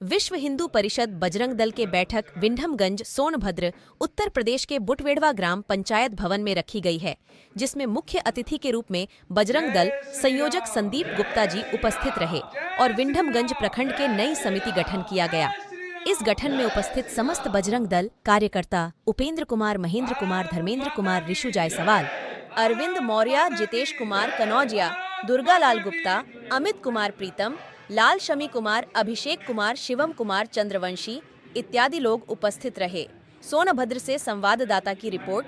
विश्व हिंदू परिषद बजरंग दल के बैठक विंडमगंज सोनभद्र उत्तर प्रदेश के बुटवेड़वा ग्राम पंचायत भवन में रखी गई है, जिसमें मुख्य अतिथि के रूप में बजरंग दल संयोजक संदीप गुप्ता जी उपस्थित रहे और विंडमगंज प्रखंड के नई समिति गठन किया गया। इस गठन में उपस्थित समस्त बजरंग दल कार्यकर्ता उपेंद्र कुमार, महेंद्र कुमार, धर्मेंद्र कुमार, ऋषु जायसवाल, अरविंद मौर्य, जितेश कुमार कनौजिया, दुर्गालाल गुप्ता, अमित कुमार प्रीतम, लाल शमी कुमार, अभिषेक कुमार, शिवम कुमार चंद्रवंशी इत्यादि लोग उपस्थित रहे। सोनभद्र से संवाददाता की रिपोर्ट।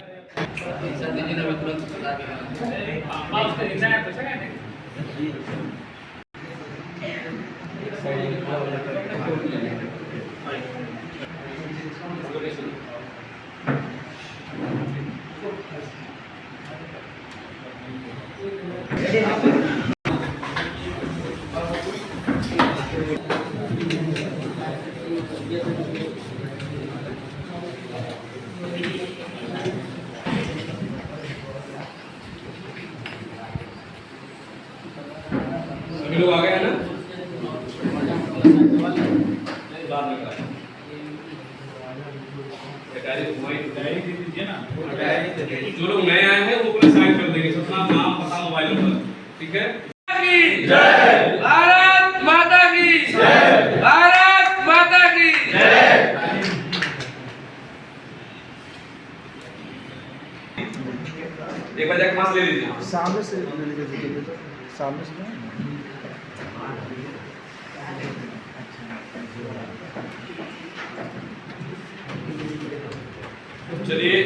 सभी लोग आ गए हैं ना? जो लोग नए आए हैं वो पूरे साइन कर देंगे, अपना नाम, पता, मोबाइल नंबर, ठीक है? जय भारत माता की जय, भारत माता की जय। एक बार जाके मास्क ले लीजिए। सामने से सामने से चलिए,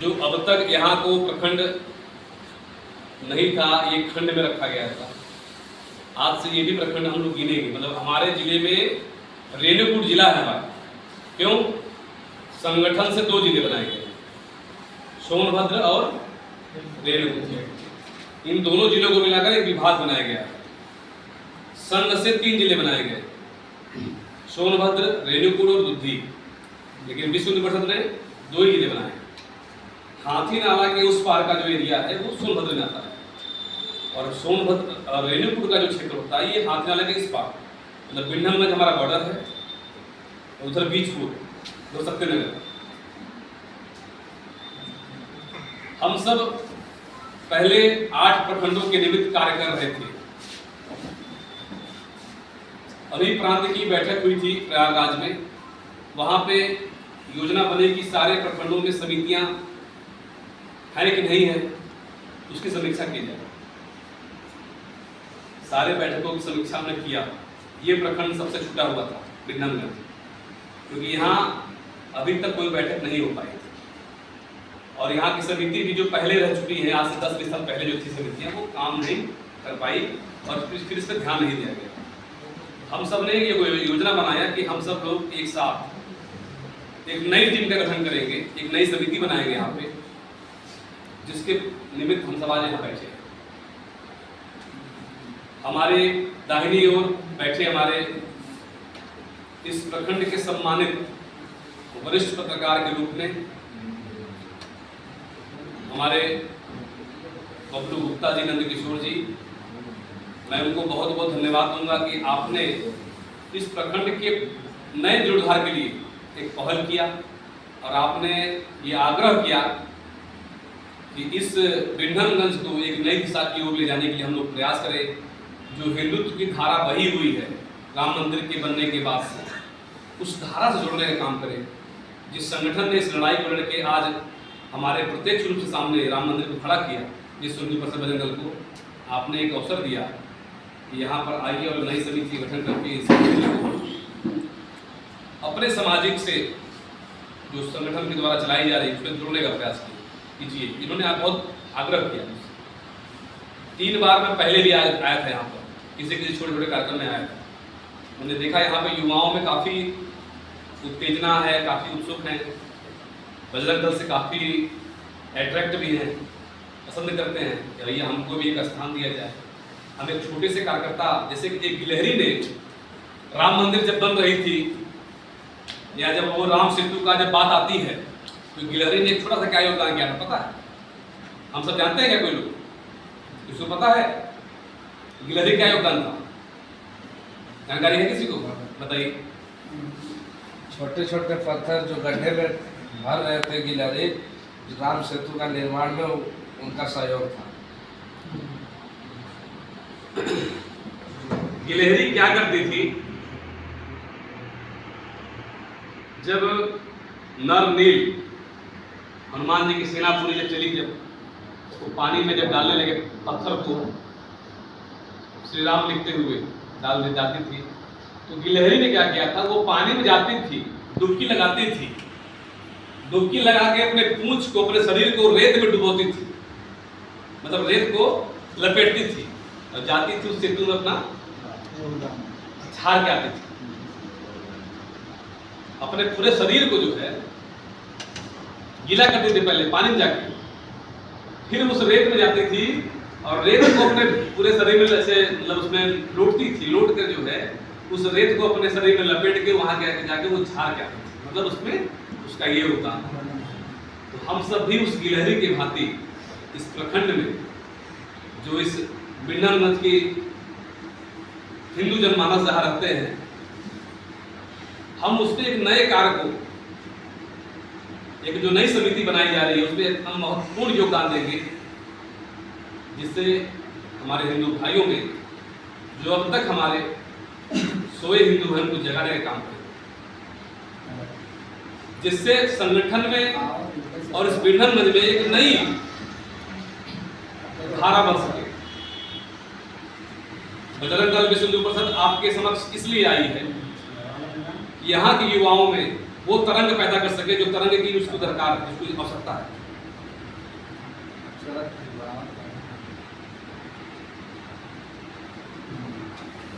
जो अब तक यहाँ को प्रखंड नहीं था, ये खंड में रखा गया था। आज से ये भी प्रखंड हम लोग गिनेंगे। मतलब हमारे जिले में रेणुकूट जिला है हमारा। क्यों? संगठन से 2 जिले बनाए गए, सोनभद्र और रेणुकूट। इन दोनों जिलों को मिलाकर एक विभाग बनाया गया। संघ से 3 जिले बनाए गए, सोनभद्र, रेणुकूट और दुद्धी। लेकिन विश्व हिंदू परिषद ने 2 ही जिले बनाए। हाथी नाला के उस पार का जो एरिया है वो सोनभद्र में आता है, और सोनभद्र और रेणुकूट का जो क्षेत्र होता है ये हाथी नाला के इस पार, मतलब विंडमगंज हमारा बॉर्डर है, उधर बीचपुर, उधर सत्यनगर। हम सब पहले 8 प्रखंडों के निमित्त कार्य कर रहे थे। अभी प्रांत की बैठक हुई थी प्रयागराज में, वहां पे योजना बनी कि सारे प्रखंडों में समितियां है कि नहीं है, उसकी समीक्षा की जाए। सारे बैठकों की समीक्षा हमने किया। ये प्रखंड सबसे छूटा हुआ था विंडमगंज, क्योंकि यहाँ अभी तक कोई बैठक नहीं हो पाई थी, और यहाँ की समिति भी जो पहले रह चुकी है, आज से 10-20 साल पहले जो थी समितियाँ, वो काम नहीं कर पाई और फिर इस पर ध्यान नहीं दिया गया। हम सब ने ये योजना बनाया कि हम सब लोग एक साथ एक नई टीम का गठन करेंगे, एक नई समिति बनाएंगे यहाँ पे, जिसके निमित्त हम सब आज यहाँ बैठे हैं। हमारे दाहिनी ओर बैठे हमारे इस प्रखंड के सम्मानित वरिष्ठ पत्रकार के रूप में हमारे बबलू गुप्ता जी, नंद किशोर जी। मैं उनको बहुत बहुत धन्यवाद दूंगा कि आपने इस प्रखंड के नए जीर्णोद्धार के लिए एक पहल किया, और आपने ये आग्रह किया कि इस विंडमगंज को एक नई दिशा की ओर ले जाने के लिए हम लोग प्रयास करें। जो हिंदुत्व की धारा बही हुई है राम मंदिर के बनने के बाद से, उस धारा से जोड़ने का काम करें। जिस संगठन ने इस लड़ाई को लड़के आज हमारे प्रत्यक्ष रूप से सामने राम मंदिर को खड़ा किया, जिस हिंदू परिषद बजरंग दल को आपने एक अवसर दिया कि यहाँ पर आइए और नई समिति गठन करके अपने सामाजिक से जो संगठन के द्वारा चलाई जा रही उसमें जोड़ने का प्रयास कीजिए। इन्होंने आप बहुत आग्रह किया। 3 बार मैं पहले भी आया था यहाँ पर, किसी छोटे छोटे कार्यक्रम में आया था। मैंने देखा यहाँ पे युवाओं में काफ़ी उत्तेजना है, काफ़ी उत्सुक हैं, बजरंग दल से काफ़ी अट्रैक्ट भी हैं, पसंद करते हैं कि भैया हमको भी एक स्थान दिया जाए। हम एक छोटे से कार्यकर्ता, जैसे कि एक गिलहरी ने राम मंदिर जब बन रही थी, या जब वो राम सेतु का जब बात आती है, तो गिलहरी ने एक छोटा सा क्या योगदान किया था पता है? हम सब जानते हैं क्या कोई लोग? किसी को पता है गिलहरी क्या योगदान था? जानकारी है किसी को? बताइए। छोटे छोटे पत्थर जो गड्ढे में भर रहे थे गिलहरी, राम सेतु का निर्माण में उनका सहयोग था। गिलहरी क्या करती थी? जब नर नील हनुमान जी की सेना पूरी जब चली, जब उसको पानी में जब डालने लगे पत्थर को, श्री राम लिखते हुए डालने जाती थी, तो गिलहरी ने क्या किया था? वो पानी में जाती थी, डुबकी लगाती थी, डुबकी लगा के अपने पूंछ को, अपने शरीर को रेत में डुबोती थी, मतलब रेत को लपेटती थी और जाती थी उस सेतु में अपना झाड़ के आती थी। अपने पूरे शरीर को जो है गीला करती थी पहले पानी में जाके, फिर उस रेत में जाती थी और रेत को अपने पूरे शरीर में ऐसे मतलब उसमें लौटती थी, लौट कर जो है उस रेत को अपने शरीर में लपेट के वहां जाके वो झाड़ के आती थी, मतलब उसमें उसका ये होता है। तो हम सब भी उस गिलहरी के भांति इस प्रखंड में जो इस विंध्यागंज की हिंदू जनमानस जहाँ रहते हैं, हम उसमें एक नए कार्य को, एक जो नई समिति बनाई जा रही है उसमें हम महत्वपूर्ण योगदान देंगे, जिससे हमारे हिंदू भाइयों में जो अब तक हमारे सोए हिंदू हैं उनको जगाने का काम करें, जिससे संगठन में और इस विंध्यागंज में एक नई धारा बन सके। बजरंग दल विश्व हिंदू परिषद आपके समक्ष इसलिए आई है कि यहाँ के युवाओं में वो तरंग पैदा कर सके जो तरंग की उसको दरकार है, उसको आवश्यकता है।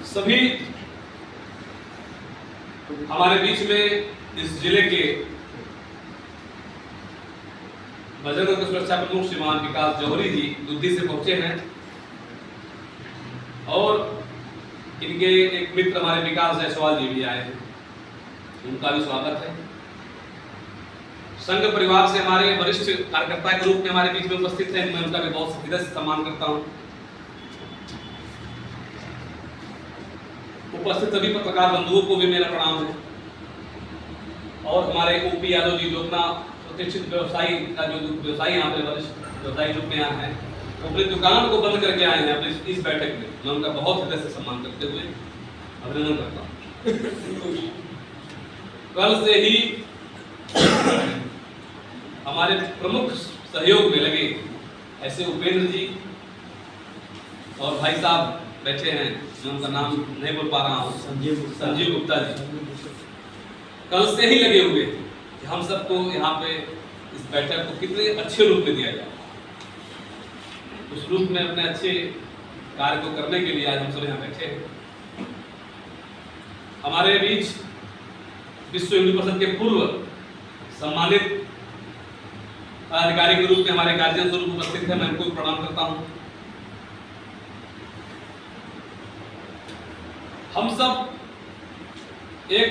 सभी हमारे बीच में इस जिले के बजरंग दल के सुरक्षा प्रमुख श्रीमान विकास जौहरी जी दुद्धी से पहुंचे हैं और इनके एक मित्र हमारे विकास जायसवाल जी भी आए हैं, उनका भी स्वागत है। संघ परिवार से हमारे वरिष्ठ कार्यकर्ता के रूप में हमारे बीच में उपस्थित हैं, मैं उनका भी बहुत हृदय से सम्मान करता हूं। उपस्थित सभी पत्रकार बंधुओं को भी मेरा प्रणाम है और हमारे ओपी यादव जी जो अपना प्रतिष्ठित व्यवसायी का जो व्यवसायी यहाँ पे वरिष्ठ व्यवसायी रूप में यहाँ है, अपनी दुकान को बंद करके आए हैं अपने इस बैठक में, मैं उनका बहुत हृदय से सम्मान करते हुए अभिनंदन करता हूँ। कल से ही हमारे प्रमुख सहयोग में लगे ऐसे उपेंद्र जी और भाई साहब बैठे हैं, मैं उनका नाम नहीं बोल पा रहा हूँ, संजीव गुप्ता जी, कल से ही लगे हुए कि हम सबको यहाँ पे इस बैठक को कितने अच्छे रूप में दिया जाए। उस रूप में अपने अच्छे कार्य को करने के लिए आज हम सब यहाँ बैठे हैं। हमारे बीच विश्व हिंदू परिषद के पूर्व सम्मानित अधिकारी के रूप में हमारे गार्जियन स्वरूप उपस्थित है, मैं उनको प्रणाम करता हूँ। हम सब एक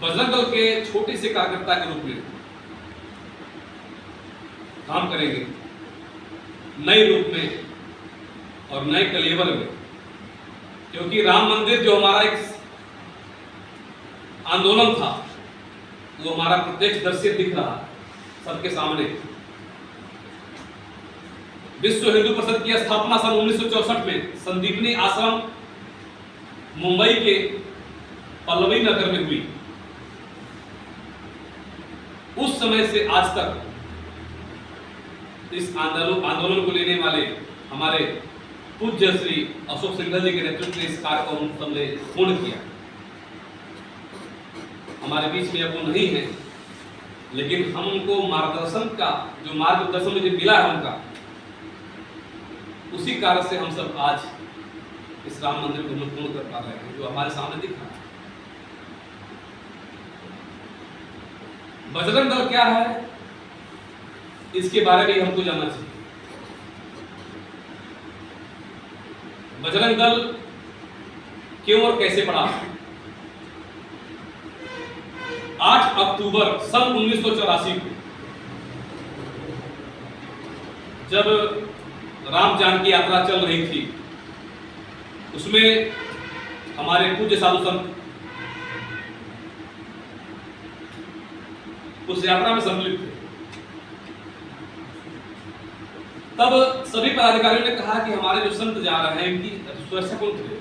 बजरंग दल के छोटे से कार्यकर्ता के रूप में काम करेंगे, नए रूप में और नए कलेवर में, क्योंकि राम मंदिर जो हमारा एक आंदोलन था वो हमारा प्रत्यक्ष दृश्य दिख रहा सबके सामने। विश्व हिंदू परिषद की स्थापना सन 1964 में संदीपनी आश्रम मुंबई के पल्लवी नगर में हुई। उस समय से आज तक इस आंदोलन को लेने वाले हमारे पूज्य श्री अशोक सिंघल जी के नेतृत्व में इस कार्य को हम सबने पूर्ण किया। हमारे बीच में अब वो नहीं है, लेकिन हम उनको मार्गदर्शन का जो मार्गदर्शन मुझे मिला है उनका, उसी कार्य से हम सब आज इस राम मंदिर को पूर्ण कर पा रहे हैं जो हमारे सामने दिख रहा है। बजरंग दल क्या है इसके बारे में हमको जानना चाहिए। बजरंग दल क्यों और कैसे पड़ा? 8 अक्टूबर सन 1984 को जब राम जानकी यात्रा चल रही थी उसमें हमारे पूज्य साधु संत उस यात्रा में सम्मिलित थे। तब सभी पदाधिकारियों ने कहा कि हमारे जो संत जा रहे हैं इनकी सुरक्षा कौन करे,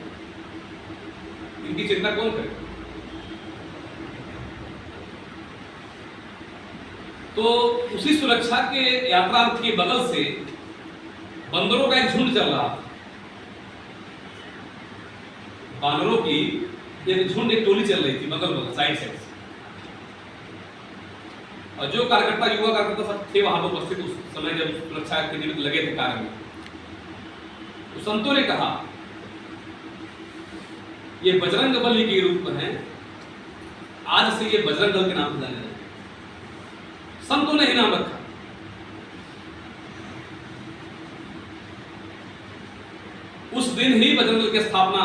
इनकी चिंता कौन करे। तो उसी सुरक्षा के यात्रा के बगल से बंदरों का एक झुंड चल रहा था। बानरों की एक झुंड, एक टोली चल रही थी बगल बगल साइड से। और जो कार्यकर्ता, युवा कार्यकर्ता सब थे वहां पर उपस्थित उस समय जब सुरक्षा के निमित्त लगे थे कार्य में, तो संतों ने कहा ये बजरंग बली के रूप में है, आज से ये बजरंग दल के नाम से जाने जाए। संतों ने ही नाम रखा। उस दिन ही बजरंग दल की स्थापना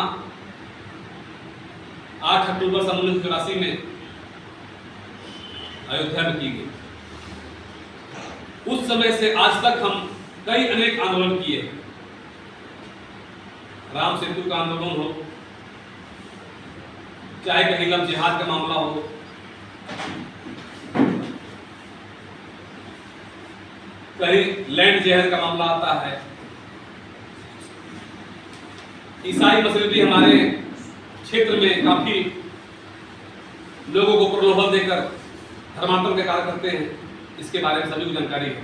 8 अक्टूबर सन 1984 में अयोध्या में की गई। उस समय से आज तक हम कई अनेक आंदोलन किए। राम सेतु का आंदोलन हो, चाहे कहीं लव जिहाद का मामला हो, कहीं लैंड जिहाद का मामला आता है, ईसाई मसले भी हमारे क्षेत्र में काफी लोगों को प्रलोभन देकर धर्मांतरण के कार्य करते हैं, इसके बारे में सभी को जानकारी है।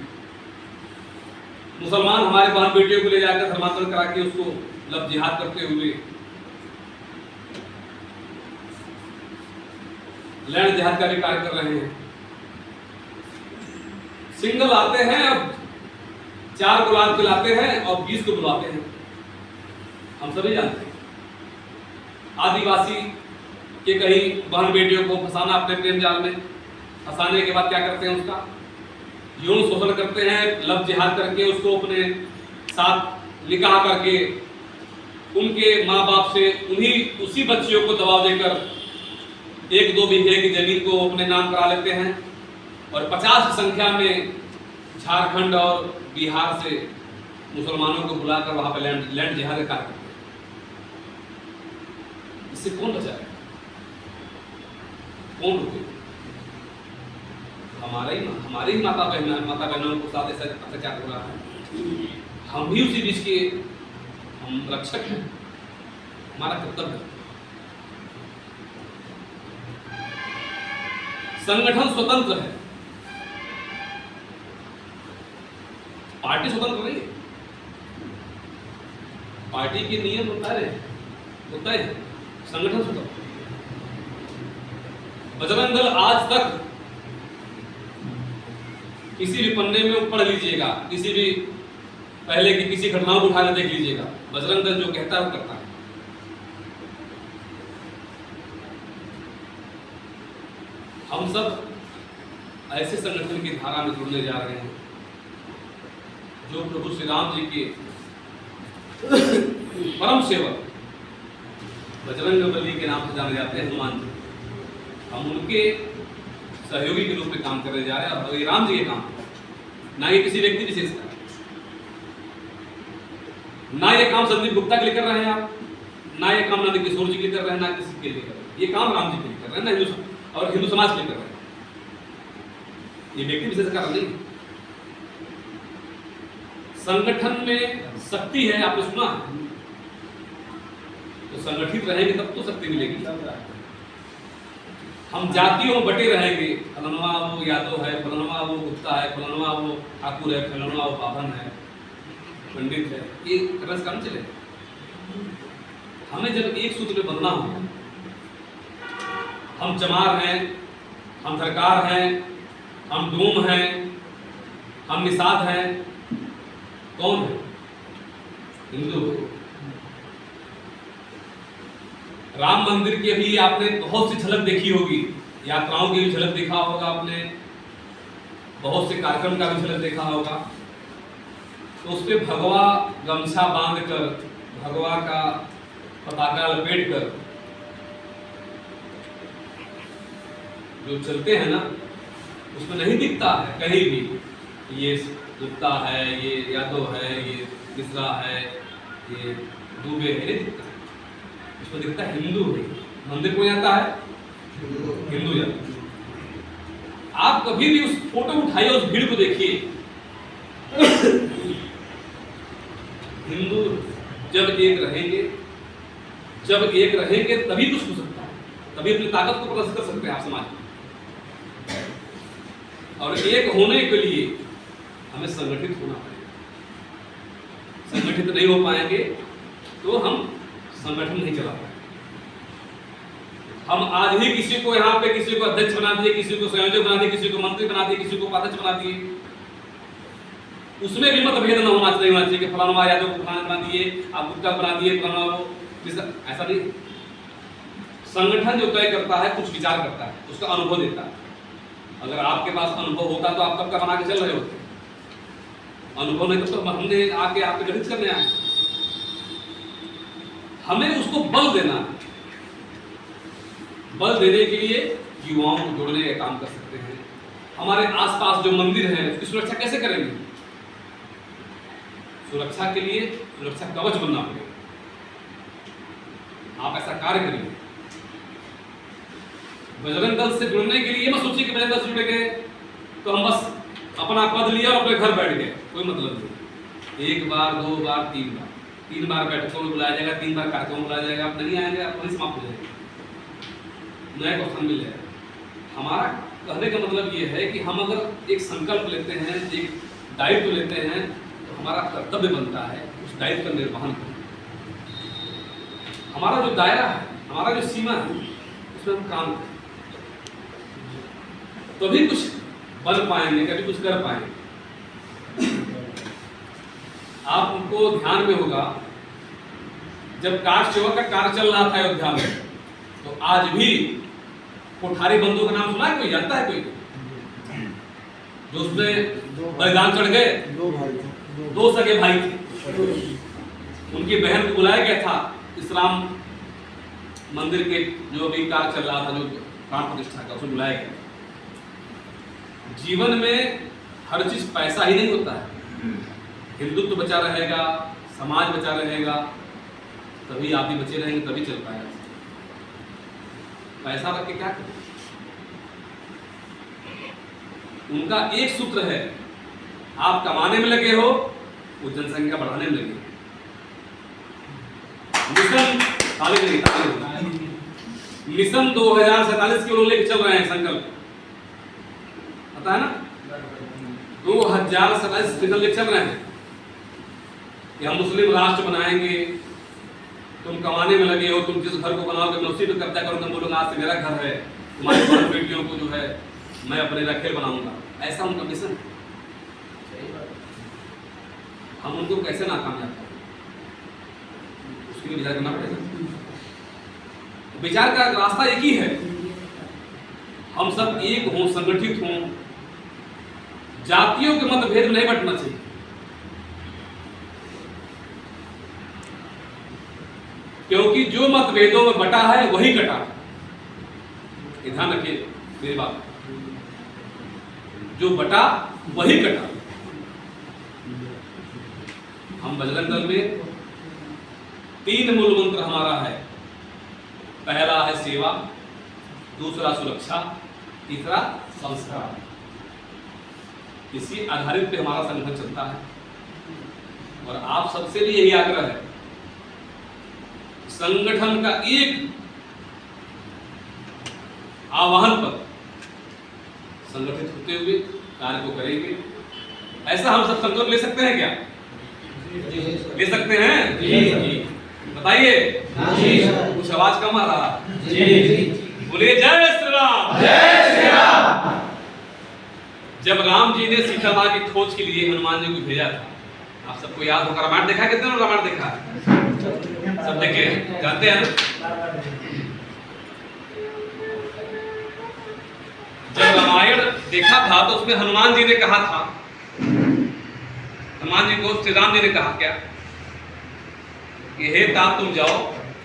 मुसलमान हमारे बहन बेटियों को ले जाकर धर्मांतरण करा के उसको लव जिहाद करते हुए लैंड जिहाद का भी कार्य कर रहे हैं। सिंगल आते हैं, अब 4 गुलाब खिलाते हैं और 20 को बुलाते हैं, हम सभी जानते हैं। आदिवासी के कहीं बहन बेटियों को फंसाना अपने प्रेम जाल में, फंसाने के बाद क्या करते हैं, उसका यौन शोषण करते हैं, लव जिहाद करके उसको अपने साथ निकाह करके उनके माँ बाप से उसी बच्चियों को दबाव देकर 1-2 बीघे की जमीन को अपने नाम करा लेते हैं और 50 की संख्या में झारखंड और बिहार से मुसलमानों को बुलाकर वहां पर लैंड जिहाद का कार्य करते हैं। इससे कौन बचाए, कौन रुके? हमारे ही माता बहनों को साथ ऐसा अत्याचार हो रहा है। हम भी उसी बीच के हम रक्षक हैं, हमारा कर्तव्य है। संगठन स्वतंत्र है, पार्टी स्वतंत्र नहीं है। पार्टी के नियम होता है, संगठन स्वतंत्र। बजरंग दल आज तक किसी भी पन्ने में पढ़ लीजिएगा, किसी भी पहले की किसी घटनाओं को उठाकर देख लीजिएगा, बजरंग दल जो कहता है वो करता है। हम सब ऐसे संगठन की धारा में जुड़ने जा रहे हैं जो प्रभु श्री राम जी के परम सेवक बजरंग बली के नाम से जाने जाते हैं, हनुमान जी। हम उनके सहयोगी के रूप में काम करने जा रहे हैं और ये राम जी के काम, ना ये किसी व्यक्ति विशेष का, ना ये काम संदीप गुप्ता के लिए कर रहे हैं आप, ना ये काम नंद किशोर जी के लिए कर रहे हैं, ना किसी के लिए कर रहे हैं। ये काम राम जी के लिए कर रहे हैं, ना हिंदू समाज के लिए कर रहे हैं। ये व्यक्ति विशेष का नहीं। संगठन में शक्ति है, आपने सुना है, तो संगठित रहेंगे तब तो शक्ति मिलेगी। हम जातियों में बटे रहेंगे, फलनवा वो यादव है, फलनवा वो गुप्ता है, फलनवा वो ठाकुर है, फलनवा वो पावन है, पंडित है, ये रस काम चले। हमें जब एक सूत्र में बंधना हो, हम चमार हैं, हम सरकार हैं, हम डोम हैं, हम निषाद हैं, कौन है? हिंदू है। राम मंदिर की अभी आपने बहुत सी झलक देखी होगी, यात्राओं की भी झलक देखा होगा आपने, बहुत से कार्यक्रम का भी झलक देखा होगा। तो उस पर भगवा गमछा बांधकर, भगवा का पताका लपेट कर जो चलते हैं ना, उसमें नहीं दिखता है कहीं भी ये गुप्ता है, ये यादव है, ये मिश्रा है, ये दुबे है, नहीं दिखता। इसको दिखता है हिंदू है। मंदिर को जाता है हिंदू जाता है। आप कभी भी उस फोटो उठाइए, उस भीड़ को देखिए। हिंदू जब एक रहेंगे तभी कुछ हो सकता है, तभी अपनी ताकत को प्रदर्शित कर सकते हैं आप समाज में। और एक होने के लिए हमें संगठित होना पड़ेगा। संगठित नहीं हो पाएंगे तो हम संगठन नहीं चला पाएंगे। हम आज ही किसी को यहाँ पे किसी को अध्यक्ष बना दिए, किसी को संयोजक बना दिए, किसी को मंत्री बना दिए, किसी को उपाध्यक्ष बना दिए, उसमें भी मतभेद न होना चाहिए कि फलाना यादव को फलाना बना दिए, आप गुप्ता बना दिए, फलाना को, ऐसा नहीं। संगठन जो तय करता है कुछ विचार करता है, उसका अनुभव देता है। अगर आपके पास अनुभव होता तो आप कब का बना के चल रहे होते। अनुभव नहीं तो हमने आके आपके गठित करने आए। हमें उसको बल देना है। बल देने के लिए युवाओं को जोड़ने का काम कर सकते हैं। हमारे आसपास जो मंदिर हैं उसकी सुरक्षा कैसे करेंगे? सुरक्षा के लिए सुरक्षा कवच बनना पड़ेगा। आप ऐसा कार्य करिए। बजरंग दल से जुड़ने के लिए मत सोचिए कि बजरंग दल से जुड़ गए तो हम बस अपना पद लिया और अपने घर बैठ गए, कोई मतलब नहीं। एक बार, दो बार, तीन बार बैठकों में बुलाया जाएगा, 3 बार कार्यक्रम में बुलाया जाएगा, आप नहीं आएंगे, आप वहीं समाप्त हो जाएगा, नया क्वेश्चन मिल जाएगा। हमारा कहने का मतलब ये है कि हम अगर एक संकल्प लेते हैं, एक दायित्व लेते हैं, तो हमारा कर्तव्य बनता है उस दायित्व का निर्वहन करना। हमारा जो दायरा है, हमारा जो सीमा है, उसमें हम काम करें, तभी कुछ बन पाएंगे, कभी कुछ कर पाएंगे। आपको ध्यान में होगा जब काठ चौक का कार्य चल रहा था अयोध्या में, तो आज भी कोठारी बंधु का नाम सुना है? कोई जानता है? कोई जो उसमें बलिदान चढ़ गए? 2 भाई थे, 2 सगे भाई थे। उनकी बहन को बुलाया गया था इस राम मंदिर के जो भी कार्य चल रहा था, जो प्राण प्रतिष्ठा का, उसको बुलाया गया। जीवन में हर चीज पैसा ही नहीं होता है। हिंदुत्व बचा रहेगा, समाज बचा रहेगा, तभी आप भी बचे रहेंगे, तभी चल पाएगा। पैसा रख के क्या करें? उनका एक सूत्र है, आप कमाने में लगे हो, वो जनसंख्या बढ़ाने में लगे। मिशन 2047 के लोग लेके चल रहे हैं संकल्प, पता है ना? 2047 मिशन लेके चल रहे हैं कि हम मुस्लिम राष्ट्र बनाएंगे। तुम कमाने में लगे हो, तुम जिस घर को बनाओगे मैं उसी पे कब्जा करूंगा, बोलूंगा आज से मेरा घर है, तुम्हारी बहन बेटियों को जो है मैं अपने रखेल बनाऊंगा। ऐसा उनका मिशन है। हम उनको कैसे नाकामयाब करें, उसके लिए विचार करना पड़ेगा। विचार का रास्ता एक ही है, हम सब एक हों, संगठित हों, जातियों के मतभेद में नहीं बंटना चाहिए। क्योंकि जो मतभेदों में बटा है वही कटा है। ध्यान रखिए मेरी बात, जो बटा वही कटा। हम बजरंग दल में 3 मूल मंत्र हमारा है। पहला है सेवा, दूसरा सुरक्षा, तीसरा संस्कार। इसी आधारित पे हमारा संगठन चलता है। और आप सबसे भी यही आग्रह है, संगठन का एक आह्वान पर संगठित होते हुए कार्य को करेंगे। ऐसा हम सब संकल्प ले सकते हैं क्या? ले सकते हैं? जी। बताइए। कुछ आवाज कम आ रहा? बोलिए जय श्री राम। जय श्री राम। जब राम जी ने सीता माँ की खोज के लिए हनुमान जी को भेजा था, आप सबको याद होगा, रामायण देखा? कितने लोग रामायण देखा? सब देखे, जानते हैं। जब रामायण देखा था तो उसमें हनुमान जी ने कहा था, हनुमान जी को श्री राम जी ने कहा क्या कि हे तात तुम जाओ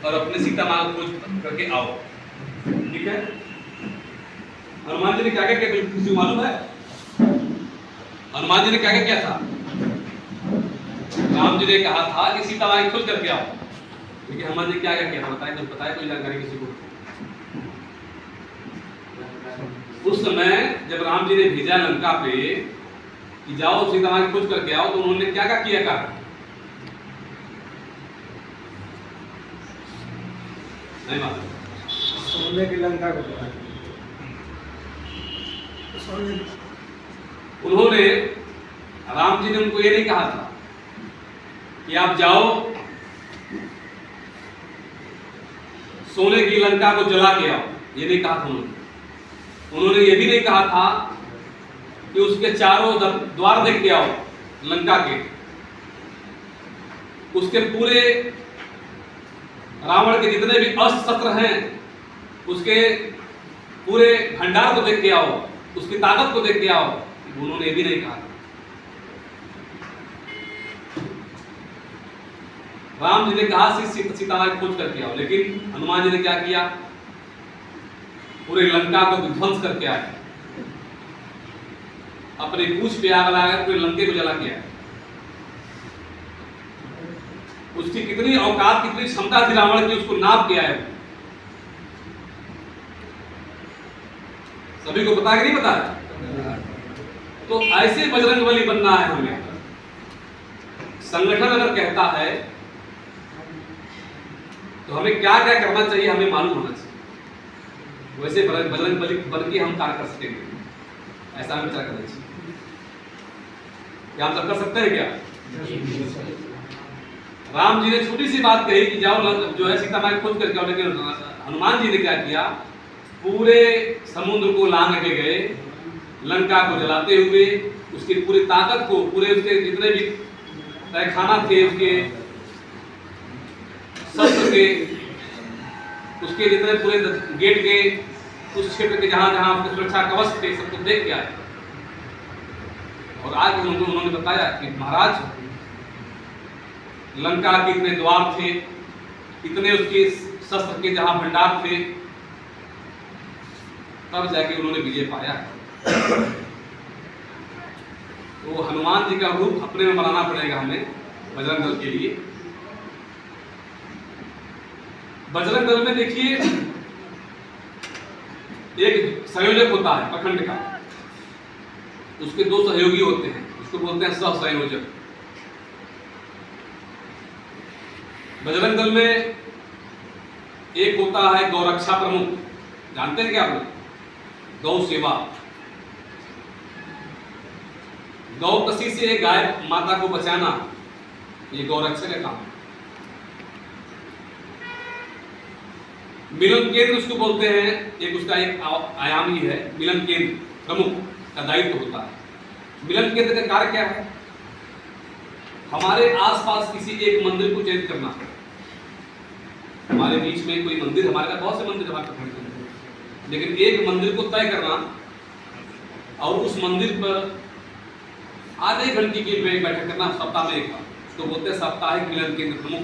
और अपने सीता माँ को खोज करके आओ। ठीक है? हनुमान जी ने क्या क्या किसी को मालूम है? हनुमान जी ने क्या क्या किया था? राम जी ने कहा था कि सीता माई खोज करके आओ, लेकिन हनुमान जी क्या क्या किया था बताए? कुछ बताए कोई जानकारी किसी को? उस समय जब राम जी ने भेजा लंका पे कि जाओ सीता माई खोज करके आओ, तो उन्होंने क्या क्या किया? कहा नहीं मालूम। सोने की लंका को उन्होंने, राम जी ने उनको ये नहीं कहा था कि आप जाओ सोने की लंका को जला के आओ, ये नहीं कहा था उन्होंने ये भी नहीं कहा था कि उसके चारों द्वार देख के आओ लंका के, उसके पूरे रावण के जितने भी अस्त्र शस्त्र हैं उसके पूरे भंडार को देख के आओ, उसकी ताकत को देख के आओ, उन्होंने ये भी नहीं कहा। राम जी ने कहा सीता माई खोज करके आओ, लेकिन हनुमान जी ने क्या किया? पूरे लंका को विध्वंस करके आए, अपने पूछ पे आग लगाकर पूरे लंके को जला के आए। उसकी कितनी औकात, कितनी क्षमता थी रावण की, उसको नाप के आए। सभी को पता है कि नहीं पता है? तो ऐसे बजरंगबली बनना है हमें। संगठन अगर कहता है तो हमें क्या क्या करना चाहिए, हमें मालूम होना चाहिए। वैसे बजरंगबली बन के हम कार्य कर सकेंगे, ऐसा हमें विचार करना चाहिए। क्या हम सब कर सकते हैं क्या? राम जी ने छोटी सी बात कही कि जाओ जो है सीता माई खोज करके आओ, लेकिन हनुमान जी ने क्या किया? पूरे समुद्र को लांग के गए, लंका को जलाते हुए उसकी पूरी ताकत को, पूरे उसके जितने भी तहखाना थे, उसके शस्त्र के, उसके जितने पूरे गेट के, उस क्षेत्र के जहां जहां उसके सुरक्षा कवच थे, सबको देख के आए। और आज उन्होंने बताया कि महाराज लंका के इतने द्वार थे, इतने उसके शस्त्र के जहां भंडार थे, तब जाके उन्होंने विजय पाया। तो हनुमान जी का रूप अपने में बनाना पड़ेगा हमें बजरंग दल के लिए। बजरंग दल में देखिए एक संयोजक होता है प्रखंड का, उसके दो सहयोगी होते हैं, उसको बोलते हैं सह संयोजक। बजरंग दल में एक होता है गौरक्षा प्रमुख, जानते हैं क्या आप लोग? गौ सेवा, गौ कसी से गाय माता को बचाना, ये गौरक्षा का काम है। मिलन केंद्र उसको बोलते हैं, एक उसका एक आयाम ही है। मिलन केंद्र प्रमुख का दायित्व होता है। मिलन केंद्र का कार्य क्या है? हमारे आसपास किसी एक मंदिर को चयनित करना। हमारे बीच में कोई मंदिर, हमारे पास बहुत से मंदिर हमारे प्रखंड में, लेकिन एक मंदिर को तय करना और उस मंदिर पर आधे घंटे की बैठक करना सप्ताह में एक बार, तो बोलते हैं साप्ताहिक मिलन केंद्र प्रमुख।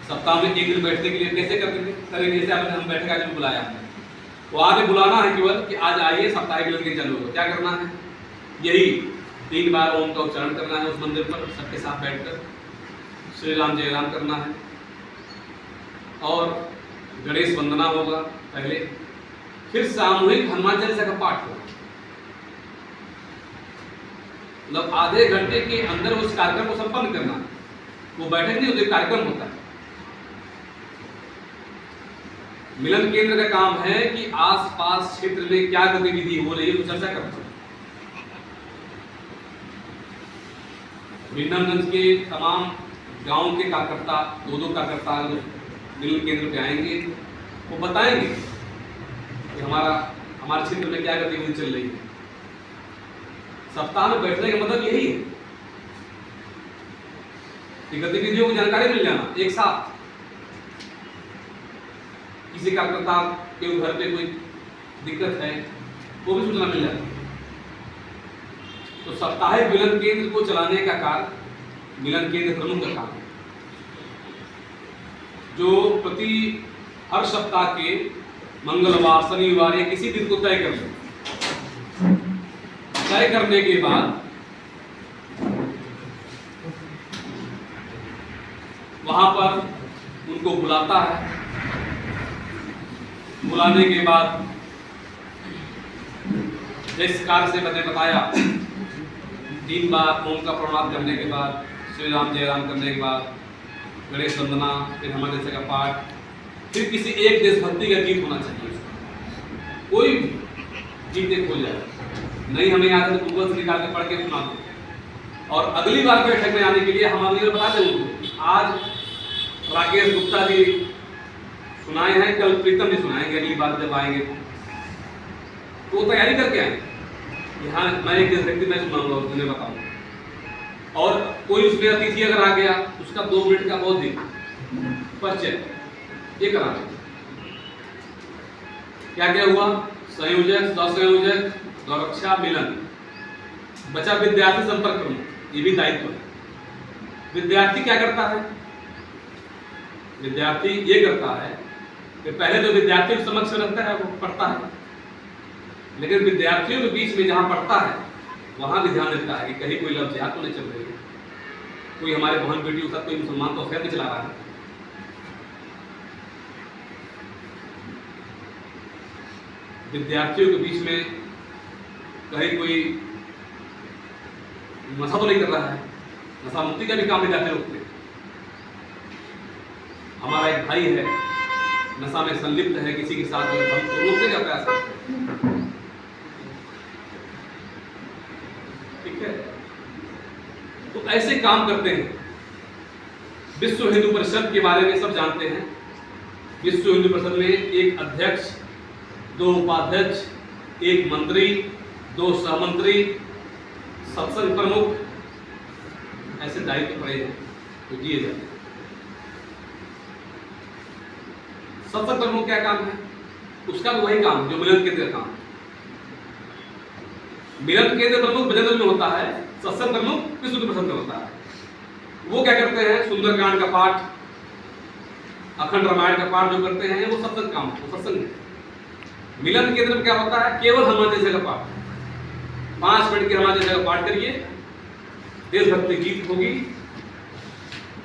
सप्ताह में एक दिन बैठने के लिए कैसे करेंगे? जैसे हम बैठक आज बुलाया हमने, वो आगे बुलाना है केवल कि आज आइए साप्ताहिक मिलन केंद्र चालू होगा। क्या करना है? यही 3 बार ओम का उच्चारण करना है उस मंदिर पर सबके साथ बैठकर, श्री राम जय राम करना है, और गणेश वंदना होगा पहले, फिर सामूहिक हनुमान चालीसा का पाठ होगा। मतलब आधे घंटे के अंदर उस कार्यक्रम को संपन्न करना। वो बैठक नहीं होती, कार्यक्रम होता है। मिलन केंद्र का काम है कि आसपास क्षेत्र में क्या गतिविधि हो रही है तो चर्चा करना। विंडमगंज के तमाम गांव के कार्यकर्ता, 2-2 कार्यकर्ता मिलन केंद्र पे आएंगे, वो बताएंगे कि हमारे क्षेत्र में क्या गतिविधि चल रही है। सप्ताह में बैठने का मतलब यही है कि गतिविधियों की जानकारी मिल जाना एक साथ। किसी कार्यकर्ता के घर पे कोई दिक्कत है वो भी सूचना मिल जाती है। तो साप्ताहिक मिलन केंद्र को चलाने का कार्य मिलन केंद्र प्रमुख का काम है, जो प्रति हर सप्ताह के मंगलवार, शनिवार या किसी दिन को तय कर ले तय करने के बाद वहां पर उनको बुलाता है। बुलाने के बाद जिस कार्य से मैंने बताया 3 बार ओम का प्रणाम करने के बाद, श्री राम जय राम करने के बाद गणेश वंदना, फिर हमारे जैसे का पाठ, फिर किसी एक देशभक्ति का गीत होना चाहिए। कोई गीत एक हो जाए, नहीं हमें याद है तो गूगल से निकाल के पढ़ के सुना दो। और अगली बार बैठक में आने के लिए हम अगली बार बता देंगे। आज राकेश गुप्ता जी सुनाए हैं, कल प्रीतम जी सुनाएंगे, अगली बार जब आएंगे तो तैयारी करके आएंगे। यहाँ मैं एक देशभक्ति मैं सुनाऊंगा, उन्हें बताऊंगा। और कोई उसमें अतिथि अगर आ गया, उसका 2 मिनट का बहुत दिन परिचय ये करा। क्या क्या हुआ? संयोजक, सहसंयोजक, गौरक्षा, मिलन, बचा विद्यार्थी संपर्क प्रमुख, ये भी दायित्व है। विद्यार्थी क्या करता है? विद्यार्थी ये करता है कि पहले तो विद्यार्थी के समक्ष रहता है, वो पढ़ता है, लेकिन विद्यार्थियों के बीच में जहां पढ़ता है वहां भी ध्यान देता है कि कहीं कोई लव जिहाद तो नहीं चल रही है, कोई हमारे बहन बेटी के साथ कोई मुसलमान तो अफेयर नहीं चला रहा है। विद्यार्थियों के बीच में कहीं कोई नशा तो नहीं कर रहा है, नशा मुक्ति का भी काम विद्यार्थी रोकते। हमारा एक भाई है नशा में संलिप्त है, किसी के साथ हम रोकने का प्रयास करते हैं, ठीक है। तो ऐसे काम करते हैं। विश्व हिंदू परिषद के बारे में सब जानते हैं। विश्व हिंदू परिषद में एक अध्यक्ष, 2 उपाध्यक्ष, 1 मंत्री, 2 सहमंत्री, सत्संग प्रमुख, ऐसे दायित्व पड़े हैं तो दिए जाते हैं। सत्संग प्रमुख क्या काम है? उसका भी वही काम जो मिलन केंद्र का काम। मिलन केंद्र प्रमुख बजरंग में होता है, सत्संग प्रमुख विश्व हिंदू परिषद में होता है। वो क्या करते हैं? सुंदरकांड का पाठ, अखंड रामायण का पाठ जो करते हैं वो सत्संग काम, वो सत्संग है। मिलन केंद्र में क्या होता है? केवल हनुमान चालीसा का पाठ, 5 मिनट के हनुमान चालीसा का पाठ करिए, देशभक्ति गीत होगी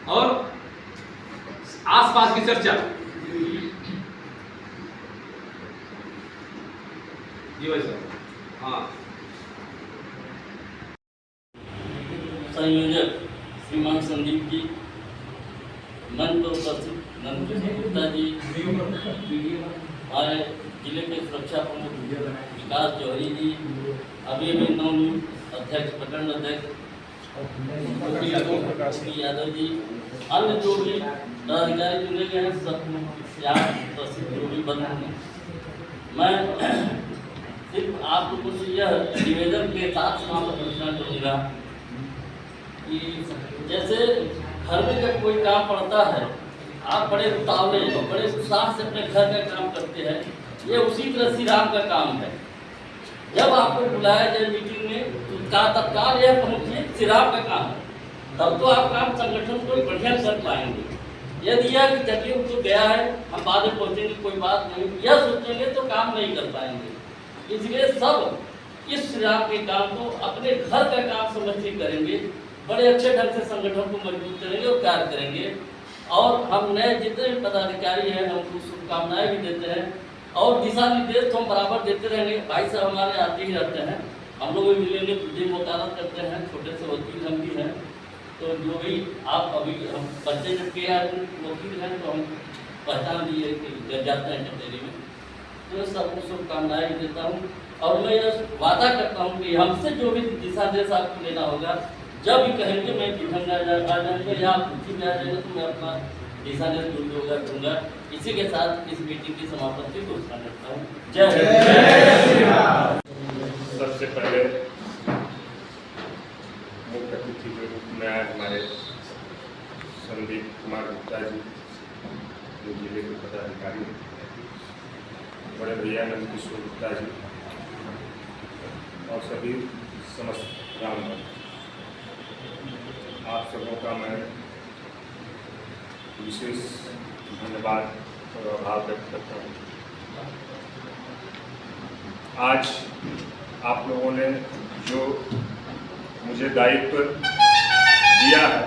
और आसपास की चर्चा। जी भाई साहब। हाँ, संयोजक श्रीमान संदीप जी, मंच पर उपस्थित नंदकिशोर गुप्ता जी, हमारे जिले के सुरक्षा प्रमुख विकास जौहरी जी, अभी नवनियुक्त अध्यक्ष प्रखंड अध्यक्ष यादव जी, अन्य जो भी पदाधिकारी चुने गए हैं सब यहाँ उपस्थित जो भी बंधु हैं। मैं सिर्फ आप लोगों से यह निवेदन के साथ समाप्त करना चाहूँगा कि जैसे घर में जब कोई काम पड़ता है, आप बड़े उतावले और बड़े उत्साह से अपने घर का काम करते हैं, ये उसी तरह श्री राम का काम है। जब आपको बुलाया जाए मीटिंग में तो तत्काल यह पहुँचिए, श्री राम का काम है, तब तो आप काम संगठन को बढ़िया कर पाएंगे। यदि यह कि चलिए वो तो गया है, हम बाद में पहुँचेंगे, कोई बात नहीं, यह सोचेंगे तो काम नहीं कर पाएंगे। इसलिए सब इस श्री राम के काम को अपने घर का काम समझ के करेंगे, बड़े अच्छे ढंग से संगठन को मजबूत करेंगे और कार्य करेंगे। और हम नए जितने भी पदाधिकारी हैं हम उनको शुभकामनाएं भी देते हैं और दिशा निर्देश तो हम बराबर देते रहेंगे। भाई साहब हमारे आते ही रहते हैं, हम लोग भी मिलेंगे, दिन वकालत करते हैं, छोटे से वकील हम भी हैं। तो जो भी आप अभी हम बच्चे जब के वकील हैं तो हम पहचान दिए कि जब जाते हैं कचहरी में, तो सबको शुभकामनाएं भी देता हूँ। और मैं यह वादा करता हूँ कि हमसे जो भी दिशा निर्देश आपको लेना होगा, जब भी कहेंगे मैं दिखंग आ जाऊँगा या कुछ में आ जाएगा तो मैं अपना दिशा निर्देश दूंगा। इसी के साथ इस मीटिंग की समापन की घोषणा करता हूँ। जय श्री राम। सबसे पहले मुख्य अतिथि के रूप में आए हमारे संदीप कुमार गुप्ता जी, जो जिले के पदाधिकारी, बड़े भैया नंदकिशोर गुप्ता जी और सभी समस्त राम भक्त, आप सबों का मैं विशेष धन्यवाद और आभार व्यक्त करता हूँ। आज आप लोगों ने जो मुझे दायित्व दिया है,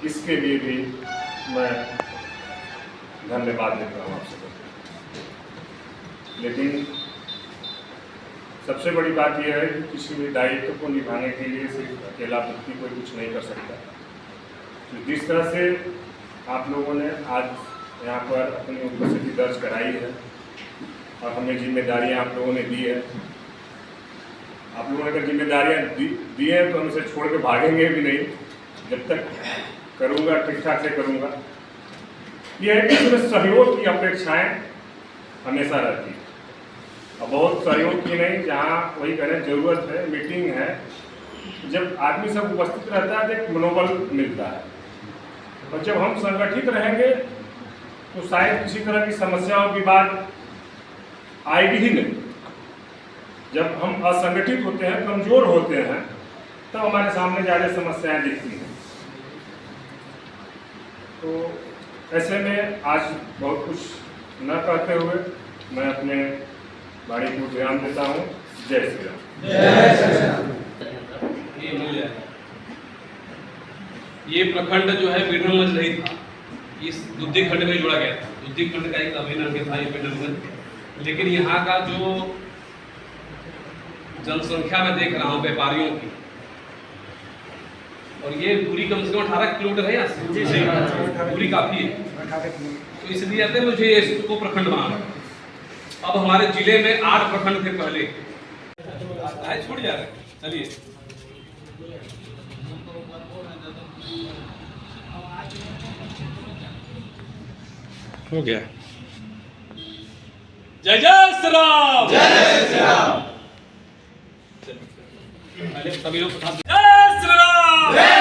इसके लिए भी मैं धन्यवाद देता हूँ आप सबको। लेकिन सबसे बड़ी बात यह है कि किसी भी दायित्व को निभाने के लिए सिर्फ अकेला व्यक्ति कोई कुछ नहीं कर सकता। तो जिस तरह से आप लोगों ने आज यहाँ पर अपनी उपस्थिति दर्ज कराई है और हमें जिम्मेदारियाँ आप लोगों ने दी है, आप लोगों ने अगर जिम्मेदारियाँ दी हैं तो हम इसे छोड़ के भागेंगे भी नहीं, जब तक करूँगा ठीक ठाक से करूँगा। यह है कि इसमें सहयोग की अपेक्षाएँ हमेशा रहती है, और बहुत सहयोग की नहीं, जहाँ वही करें ज़रूरत है, मीटिंग है, जब आदमी सब उपस्थित रहता है तो एक मनोबल मिलता है। और जब हम संगठित रहेंगे तो शायद किसी तरह की समस्या और विवाद आएगी ही नहीं। जब हम असंगठित होते हैं, कमज़ोर होते हैं, तब हमारे सामने ज़्यादा समस्याएं दिखती हैं। तो ऐसे में आज बहुत कुछ न कहते हुए मैं अपने बाड़ी को ध्यान देता हूँ। जय श्री राम। ये मिल जाएगा। ये प्रखंड जो है विंडमगंज नहीं था, इस दुद्धी खंड में जोड़ा गया था। दुद्धी खंड का एक अभिनव था ये विंडमगंज, लेकिन यहाँ का जो जनसंख्या में देख रहा हूँ व्यापारियों की, और ये दूरी कम से कम 18 किलोमीटर है यहाँ से, दूरी काफ़ी है। तो इसलिए आते मुझे इसको प्रखंड बनाना। अब हमारे जिले में 8 प्रखंड थे पहले, छूट जा रहे। चलिए हो गया। जय जय श्री राम। जय श्री राम। पहले सभी लोग जय श्री राम।